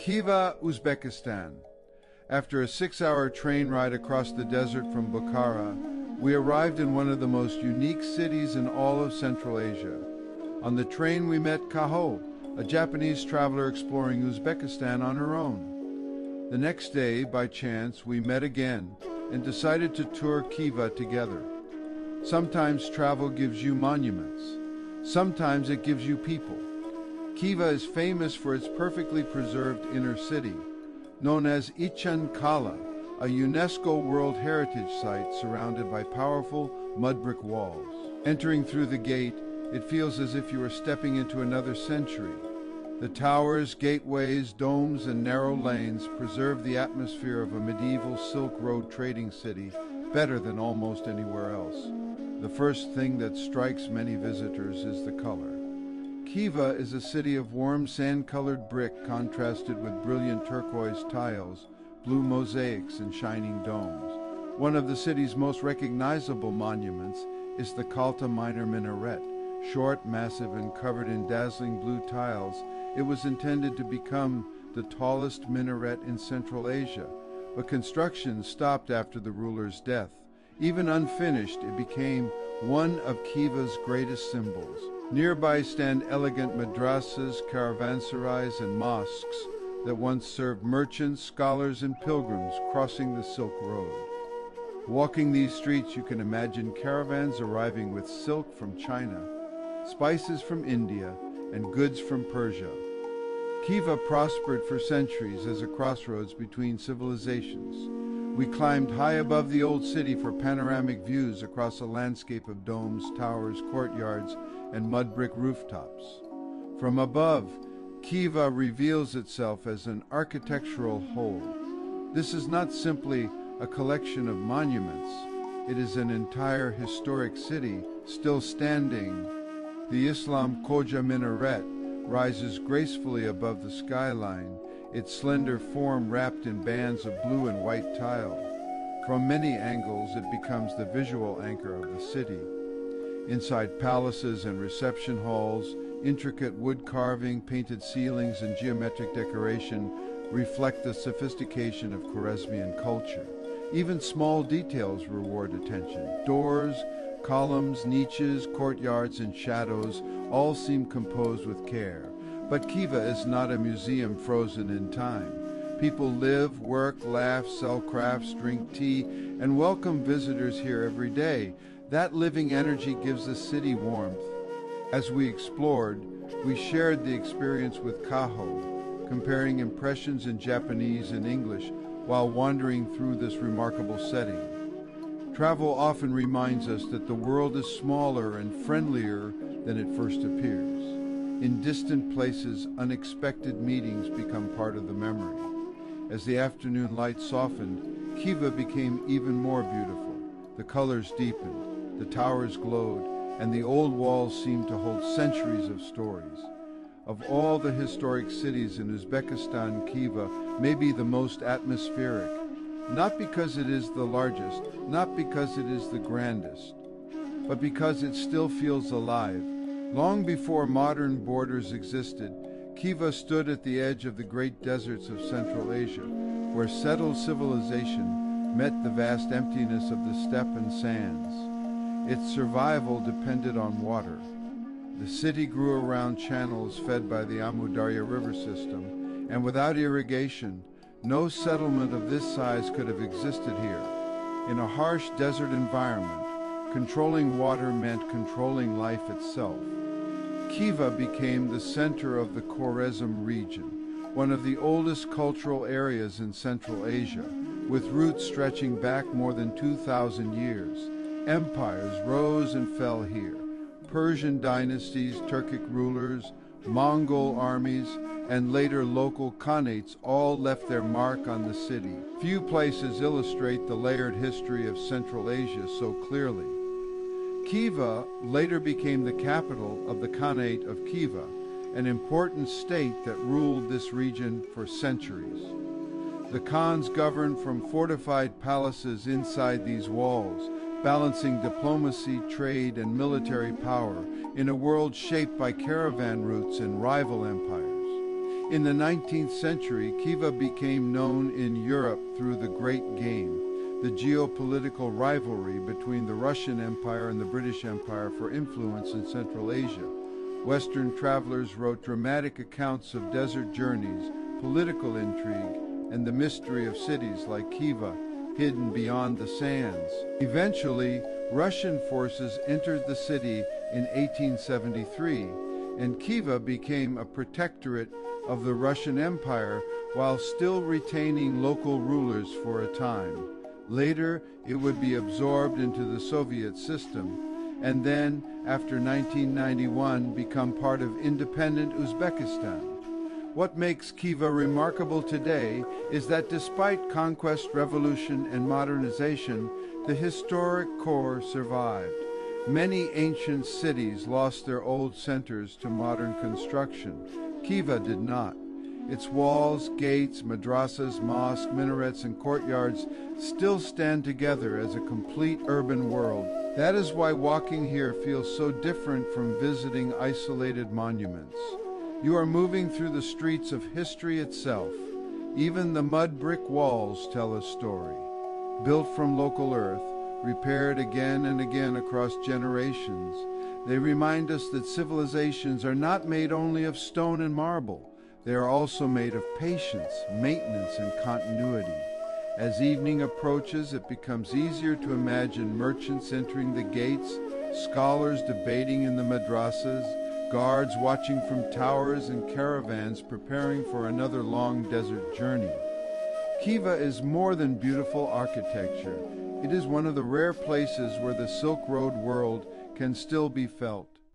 Khiva, Uzbekistan. After a 6-hour train ride across the desert from Bukhara, we arrived in one of the most unique cities in all of Central Asia. On the train we met Kaho, a Japanese traveler exploring Uzbekistan on her own. The next day, by chance, we met again and decided to tour Khiva together. Sometimes travel gives you monuments. Sometimes it gives you people. Khiva is famous for its perfectly preserved inner city, known as Ichan Kala, a UNESCO World Heritage Site surrounded by powerful mud brick walls. Entering through the gate, it feels as if you are stepping into another century. The towers, gateways, domes, and narrow lanes preserve the atmosphere of a medieval Silk Road trading city better than almost anywhere else. The first thing that strikes many visitors is the color. Khiva is a city of warm sand-colored brick contrasted with brilliant turquoise tiles, blue mosaics, and shining domes. One of the city's most recognizable monuments is the Kalta minor minaret. Short, massive, and covered in dazzling blue tiles, it was intended to become the tallest minaret in Central Asia, but construction stopped after the ruler's death. Even unfinished, it became one of Khiva's greatest symbols. Nearby stand elegant madrasas, caravanserais, and mosques that once served merchants, scholars, and pilgrims crossing the Silk Road. Walking these streets, you can imagine caravans arriving with silk from China, spices from India, and goods from Persia. Khiva prospered for centuries as a crossroads between civilizations. We climbed high above the old city for panoramic views across a landscape of domes, towers, courtyards, and mud brick rooftops. From above, Khiva reveals itself as an architectural whole. This is not simply a collection of monuments. It is an entire historic city still standing. The Islam Khoja minaret rises gracefully above the skyline, its slender form wrapped in bands of blue and white tile. From many angles, it becomes the visual anchor of the city. Inside palaces and reception halls, intricate wood carving, painted ceilings, and geometric decoration reflect the sophistication of Khwarezmian culture. Even small details reward attention. Doors, columns, niches, courtyards, and shadows all seem composed with care. But Khiva is not a museum frozen in time. People live, work, laugh, sell crafts, drink tea, and welcome visitors here every day. That living energy gives the city warmth. As we explored, we shared the experience with Kaho, comparing impressions in Japanese and English while wandering through this remarkable setting. Travel often reminds us that the world is smaller and friendlier than it first appears. In distant places, unexpected meetings become part of the memory. As the afternoon light softened, Khiva became even more beautiful. The colors deepened, the towers glowed, and the old walls seemed to hold centuries of stories. Of all the historic cities in Uzbekistan, Khiva may be the most atmospheric, not because it is the largest, not because it is the grandest, but because it still feels alive. Long before modern borders existed, Khiva stood at the edge of the great deserts of Central Asia, where settled civilization met the vast emptiness of the steppe and sands. Its survival depended on water. The city grew around channels fed by the Amu Darya river system, and without irrigation, no settlement of this size could have existed here. In a harsh desert environment, controlling water meant controlling life itself. Khiva became the center of the Khwarezm region, one of the oldest cultural areas in Central Asia, with roots stretching back more than 2,000 years. Empires rose and fell here. Persian dynasties, Turkic rulers, Mongol armies, and later local khanates all left their mark on the city. Few places illustrate the layered history of Central Asia so clearly. Khiva later became the capital of the Khanate of Khiva, an important state that ruled this region for centuries. The Khans governed from fortified palaces inside these walls, balancing diplomacy, trade, and military power in a world shaped by caravan routes and rival empires. In the 19th century, Khiva became known in Europe through the Great Game, the geopolitical rivalry between the Russian Empire and the British Empire for influence in Central Asia. Western travelers wrote dramatic accounts of desert journeys, political intrigue, and the mystery of cities like Khiva, hidden beyond the sands. Eventually, Russian forces entered the city in 1873, and Khiva became a protectorate of the Russian Empire while still retaining local rulers for a time. Later, it would be absorbed into the Soviet system, and then, after 1991, become part of independent Uzbekistan. What makes Khiva remarkable today is that despite conquest, revolution, and modernization, the historic core survived. Many ancient cities lost their old centers to modern construction. Khiva did not. Its walls, gates, madrasas, mosques, minarets, and courtyards still stand together as a complete urban world. That is why walking here feels so different from visiting isolated monuments. You are moving through the streets of history itself. Even the mud brick walls tell a story. Built from local earth, repaired again and again across generations, they remind us that civilizations are not made only of stone and marble. They are also made of patience, maintenance, and continuity. As evening approaches, it becomes easier to imagine merchants entering the gates, scholars debating in the madrasas, guards watching from towers, and caravans preparing for another long desert journey. Khiva is more than beautiful architecture. It is one of the rare places where the Silk Road world can still be felt.